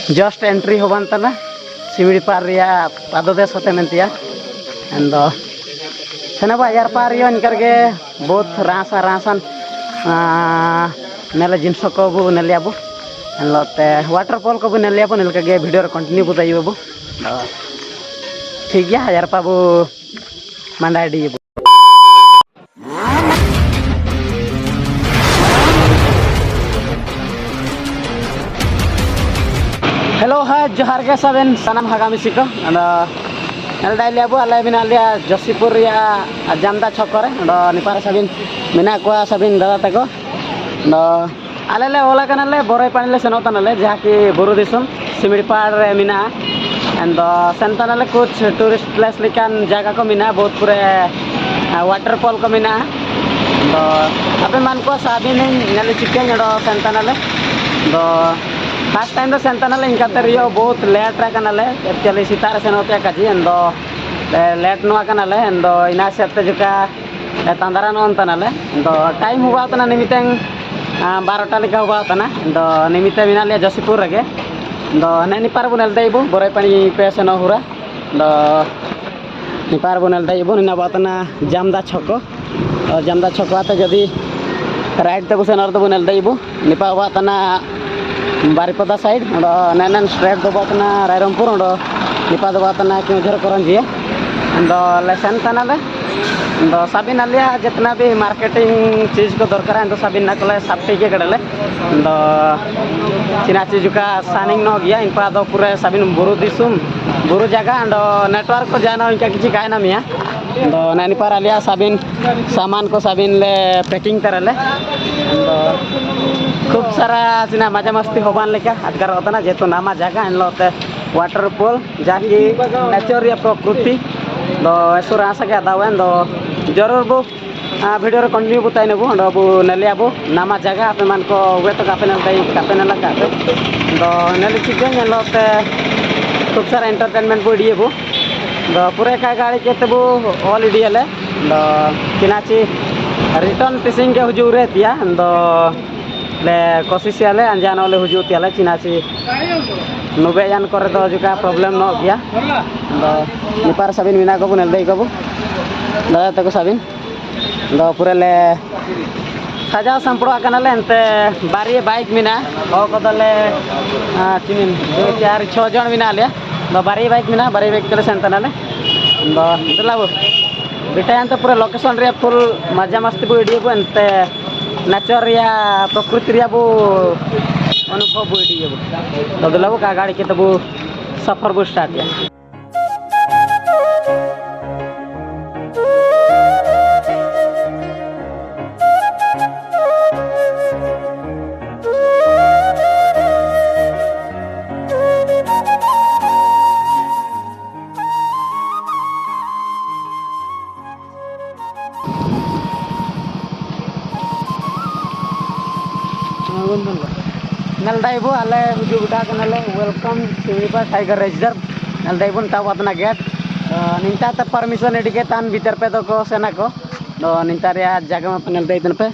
Just entry होबानतना सिमड़ी पार पाददेश होते मेंतिया and सेनबा यार पार इनके बहुत रासान नेले जिनस को बो नेलियाबो एनलोते वाटरफॉल को बो नेलियाबो निलके वीडियो कंटिन्यू बुदाइबो ठीक गया यार पाबो मंडाडी। हेलो हाय जोहार के साबेन सानाम हागामी सिको एल्डाइलियाबो आले बिना लिया जसीपुर या जामदा छकरे निपार साबिन मिना को साबिन दादा तको आले ले ओला कनाले बोरे पानी ले सेनोतनाले जहाँ की बुरु दिसम सिमड़ीपाड़ रे मिना एंड सेंतनाले कुछ टूरिस्ट प्लेस लेकिन जगह को मिना बहुत पूरे वाटरफॉल को मिना तो अबे मन को साबिन नेले चिकन सेंतनाले तो फर्स्ट टाइम सेंतनाले इनका रियो बहुत लेट रखनाले एक्चुअली सीतार सेनोते काजी एंड लेट नुआ कनाले एंड इना सेते जुका तंदरा नो अंतनाले एंड टाइम हुआ तना निमितें 12टा लेका हुआ तना एंड निमिते मिना लिया जसीपुर रगे एंड ने निपार बुनल देबो बोरे पानी पे सेनो हुरा एंड निपार बुनल देबो निना बातना जामदा छको आते जदी राइट ते बुसेनर तो बुनल देबो निपा बातना बारीपदा साइड नैन स्ट्रेट दो बातना रायरमपुर निपा दो बातना क्योंझर करंजी लेसन तनाले साबिन आलिया जितना भी मार्केटिंग चीज़ को दरकार है साबिन ना कले साप्टी के कड़ले चिना चीज का सानिंग नो गया इनपा दो पूरे साबिन बुरु दिसुम बुरु जगह नेटवर्क को जाना इनका किसी गाय ना मिया नैनी पार आलिया साबिन सामान को साबिन ले पैकिंग तरले खूब सारा चिना मजा मस्ती होबान लेका अदगार होता ना जेतो नामा जगह इन लोते वाटरफॉल जाकी नेचर या प्रकृति तो ऐसो आशा के दावे तो जरूर बो वीडियो कंटिन्यू बुताई नेबो बो नेलियाबो नामा जगह आपे मन को वे तो कापे नेला कापे तो नेली चिकन नेलोते खूब सारा एंटरटेनमेंट बो इडिये बो तो पूरे का गाड़ी के तबो ऑल इडियले तो किनाची रिटर्न फिशिंग के हुजूर रे तिया तो ले कोशिश याले अंजानो ले हुजूर तियाले चिनाची नुबेयान करे तो जुका प्रॉब्लम नो गया तो निपार साबिन मिना को नेल दे को दादा तको साबिन तो पूरे ले सजा संपड़ो आकनाले एंते बारी बाइक मिना ओ कदले तीन 2 4 6 जन मिना ले तो बारी बाइक तले सेंतनाले तो दलाबो बिटायन तो पूरे लोकेशन रे फुल मजा मस्ती बो इडियो बो एंते नेचर या प्रकृति रे बो अनुभव बो इडियो बो तो दलाबो का गाड़ी के तबो सफर बो स्टार्ट या नलदाइबो आले हुजू गुटा कनाले वेलकम सिमड़ीपाड़ टाइगर रिजर्व नलदाइबो ता वातना गेट निंता त परमिशन एडिके तान भीतर पे तो को सेना को तो निंता रे जगह में नलदाइ तन पे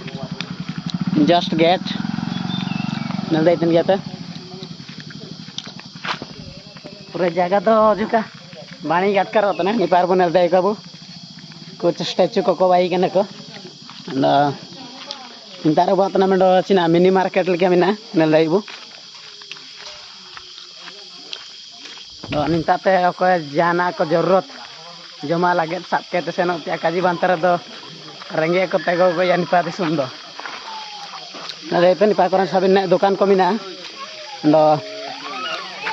जस्ट गेट नलदाइ तन गया पे पूरे जगह तो जुका बाणी गाट कर होता ना निपार बो नलदाइ को कुछ स्टैचू को बाई कने को इंतारे बातना में चिना मिनी मार्केट लेके मिना नेलदाइबो तो निंताते को जाना को जरूरत जमा लगे सब के सेनो त्या काजी बांतर दो रेंगे को तेगो को या निपा दिसुम दो नले पे निपा करन साबिन दुकान को मिना दो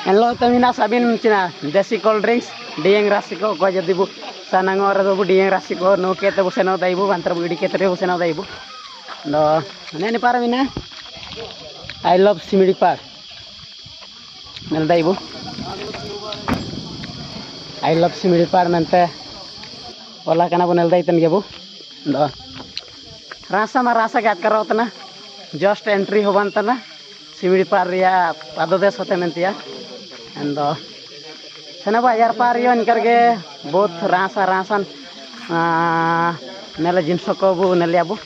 एनलो तो मिना साबिन चिना देसी कोल्ड ड्रिंक्स डिएंग राशि को जदी बु सानांगो रे दो डिएंग राशि को नो के ते सेनो दाइबो बांतर बिडी के ते सेनो दाइबो नो नेनी पार मिना आई लव सिमड़ीपाड़ नेल दाइबो आई लव सिमड़ीपाड़ मनते ओला कना बो नेल दाइतन गेबो दो रासा के आकर होतना जस्ट एंट्री होबान तना सिमड़ीपाड़ पाददेश होते मेंतिया एंड सेनबा यार पार इनके बहुत रासान नेले जिनस को बो नेलियाबो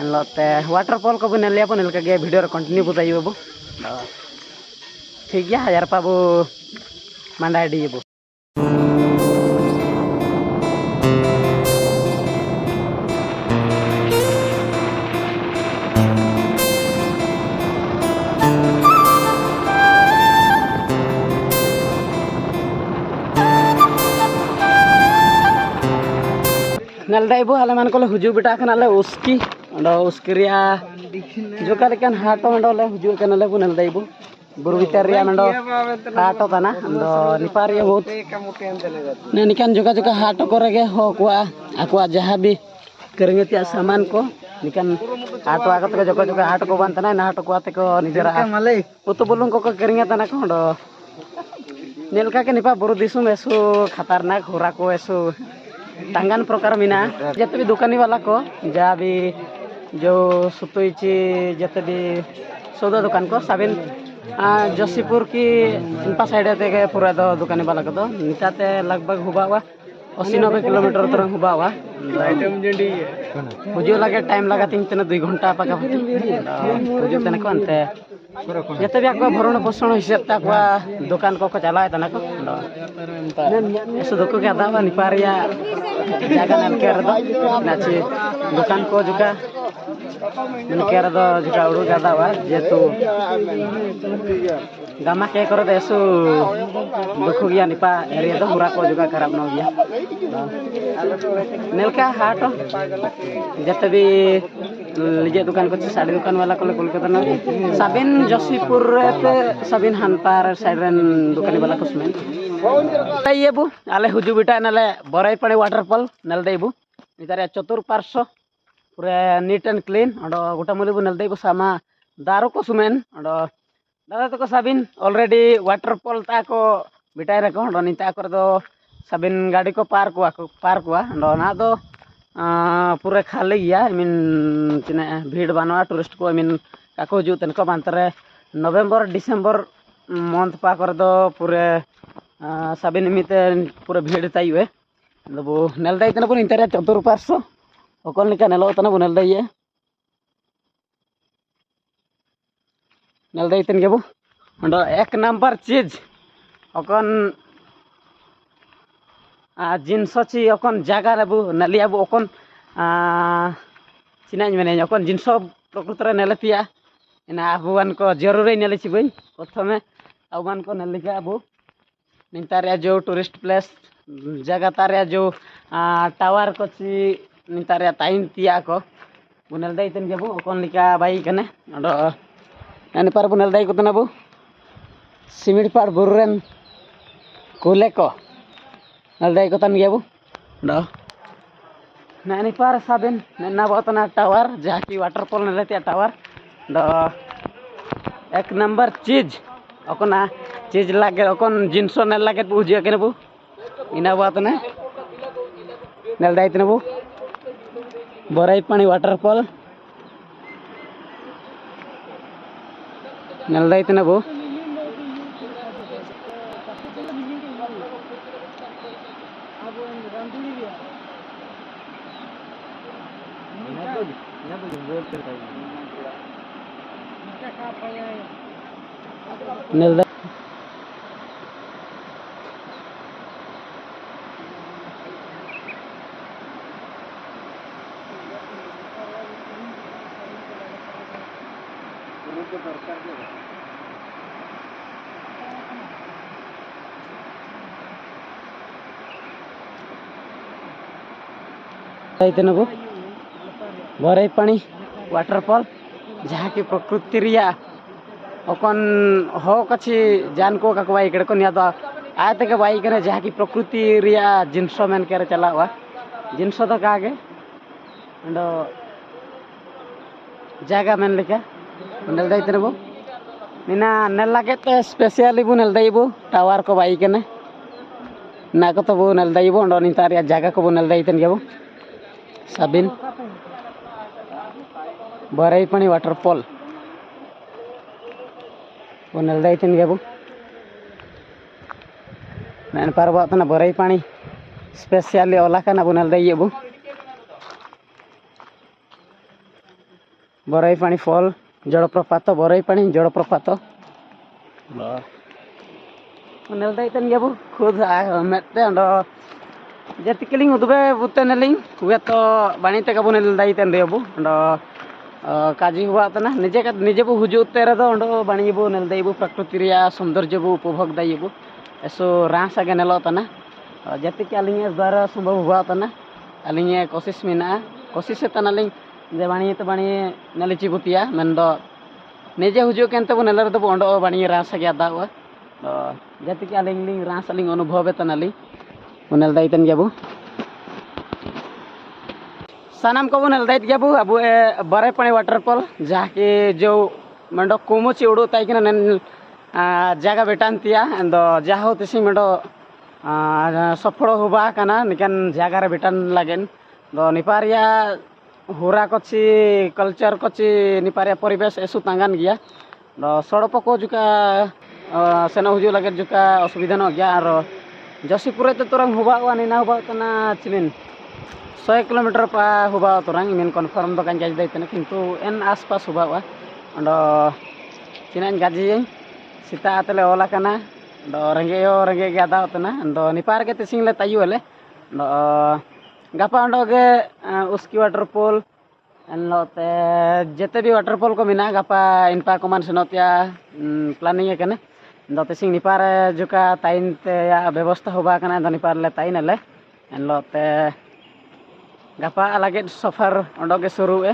एनलोते वाटरफॉल को बो नेलियाबो निलके वीडियो कंटिन्यू बुदाइबो ठीक गया हजार पाबो मांडाडी बो नलदाइबो आले मन को हुजू बेटा कनाले उसकी उसकी जोका लेकिन हाटो मंडले हुजू कनाले बो नलदाइबो बुरु भीतर रिया मंडो हाटो तना निपार ये बहुत ने निकान जोका जोका हाटो करेगे हो कुआ आकुआ जहां भी करेंगे त्या सामान को निकान हाटो आगत को जोका जोका हाटो को बनतना ना हाटो को आते को निजरा उतो बुलुंग को करेंगे तना को डो नेलका के निपा बुरु दिसुम एसु खतरनाक होरा को एसु tangan प्रकार मीना जते भी दुकानी वाला को जहाँ भी जो सुतुईची जते भी सौदा दुकान को साबिन जोशीपुर की इनपा साइड ते पूरा दो दुकानी वाला को दो निताते लगभग हुआ 80-90 किलोमीटर तरह हुआ हुआ हुजू लगे टाइम लगा 3 घंटा पाका हुजू तने को अंते जते भी आको भरण पोषण हिसाब ता को दुकान को चलाए तना को ऐसे दुको के आदा निपारिया जागा नल के रदो नाची दुकान को जुका मन के रदो जुका उडु गादा वा जेतु गामा के करो देसु दुखो गया निपा एरिया दो पूरा को जुका खराब न गया नेलका हाट जते भी लीजे दुकान को साड़ी दुकान वाला को कोलकाता न साबिन जोशीपुर ते साबिन हानपार साइड रेन दुकानी वाला को सुमेन ये बु आले हुजू बिटा नले बराई पानी वाटरफॉल नल देबु इतारे चतुर्पार्श्व पूरा नीट एंड क्लीन अडो गोटा मुली बु नल देबु सामा दारो को सुमेन अडो दादा तो को साबिन ऑलरेडी वाटरफॉल ता को बिटाई रे को अडो निता कर दो साबिन गाड़ी को पार्क हुआ अडो ना दो पूरा खाली गया आई मीन चिना भीड़ बनवा टूरिस्ट को आई मीन काको हुजू तनको बांतरे नवंबर डिसेंबर मंथ पा कर दो पूरे साबिन मिते पूरा भीड़ ताई हुए वो नेल दाई तना पुन इंतरे चतुर्पार्श्व ओकन लिका नेलो तना बु नेल दाई ये नेल दाई तन गेबु अंडो एक नंबर चीज ओकन जिनसची ओकन जागा रेबु नलियाबु ओकन चिनाज मेने ओकन जिनसो प्रकृतरे नेलपिया इना आबुवान को जरूरी नेलिछि बई प्रथमे आबुवान को नेलिका आबु नितारिया जो टूरिस्ट प्लेस जगह तारिया जो टावर को ची नितारिया टाइम तिया को बुनेल दाई तन गेबु ओकन लिका बाई कने अडो यानी पर बुनेल दाई को तनाबु सिमिट पार बुरुरेन कोले को नल दाई को तन गेबु अडो नानी पार साबिन नन्ना बोतना टावर जहाँ की वाटरफॉल नेलतिया टावर दो एक नंबर चीज ओकना चीज लागे ओकन जिनसो नेल लागे बुझिया के नबु इना बात ने नेल दाई तनबु बराई पानी वाटरफॉल नेल दाई तनबु नेल दाई तनबु बराई पानी वाटरफॉल जहाँ की प्रकृति रिया ओकन हो कछि जान को का बाई इकड़े को निया दो आते के बाई करे जहाँ की प्रकृति रिया जिनसो मेन करे चला हुआ जिनसो तो कागे अंडो जागा मेन लेके नेल दाई तनबु निना नेल लागे तो स्पेशली बु नेल दाई बु टावर को बाई कने ना को तो बु नेल दाई बु अंडो नितारिया जागा को बु नेल दाई तन गेबु साबिन बराई पानी वाटरफॉल वो नेल दाई तन गेबु नैन पारबो तना बराई पानी स्पेशली ओला का बु नेल दाई येबु बराई पानी फॉल जलप्रपात बराई पानी जलप्रपात नेल दाइतन गया बु खुद मेते अंडो जेतिकलिंग उदबे बुतेनलिंग वे तो बाणी ते कबु नेल दाइतन रेबु अंडो काजी हुआ तना निजे बु हुजु तेरे दो अंडो बाणी बु नेल दाइबु प्रकृति रिया सौंदर्य बु उपभोग दाइबु एसो रास आगे नेलो तना जेतिक अलिंग द्वारा संभव हुआ तना अलिंग कोशिश मेना कोशिश तनालिंग जे बाणी तो बाणी नेलिची बुतिया मेनदो निजे हुजु केनते बु नेलर दो अंडो बाणी रास आगे दावा जेतिक अलिंग लिंग रास अलिंग अनुभव तनालिंग नेल दाइतन गया बु सानाम को नेल दाइट गया बु अब बरे पानी वाटरफॉल जहाँ के जो मंडो कुमुची उड़ू ताइकना नेन जगह बेटानतिया एंदो जहाँ तिसी मंडो सफल हुआ कना निकन जगह रे बेटान लागेन दो निपारिया हुरा कछि कल्चर कछि निपारिया परिवेश एसु तांगान गया दो सड़प को जुका सेना हुजु लगे जुका असुविधा न गया और जसीपुर तो तुरंग हुआ निना हुआ तना चिमिन 100 किलोमीटर पा हुआ तुरंग इमेन कन्फर्म दो कान गाज दैतने किंतु एन आसपास हुआ अंडो चिनान गाजी सीता आतले ओला कना दो रेंगे गादा तना दो निपार के तिसिंग ले तायु ले दो गापा अंडो के उसकी वाटरफॉल एनलोते जेते भी वाटरफॉल को मिना गापा इनपा कोमान सनोतिया प्लानिंग कने दो तिसिंग निपार जुका ताइन ते या व्यवस्था हुआ कना दो निपार ले ताइन ले एनलोते गापा अलगे सफर अंडो के शुरू है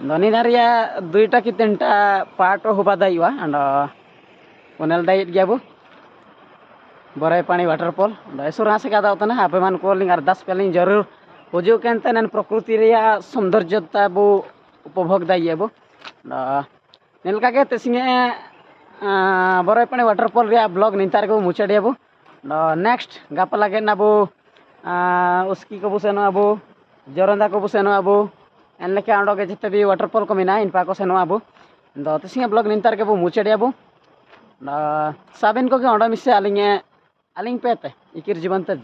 दोनी नारिया 2टा की 3टा पार्ट हुआ दाइवा अंडो उनेल दाइट गया बु बरे पानी वाटरफॉल ऐसुरा से गादा होता ना आपे मान को लिंग अरदास पेलिंग जरूर हुजु केनते नन प्रकृति रिया सौंदर्यता बु उपभोग दाइए बु नेल कागे तेसिंगे बरे पानी वाटरफॉल रिया ब्लॉग निंतार को मुचड़िया बु नेक्स्ट गापा लागे ना बु उसकी को बुसेनो अबु जोरंदा को बुसेनो अबु एनलेके अंडो के जिते भी वाटरफॉल को मिना इनपा को सेनो अबु दो तेसिंगे ब्लॉग निंतार के बु मुचड़िया बु साबिन को के अंडो मिसे अलिंग पेते इकिर जीवन ते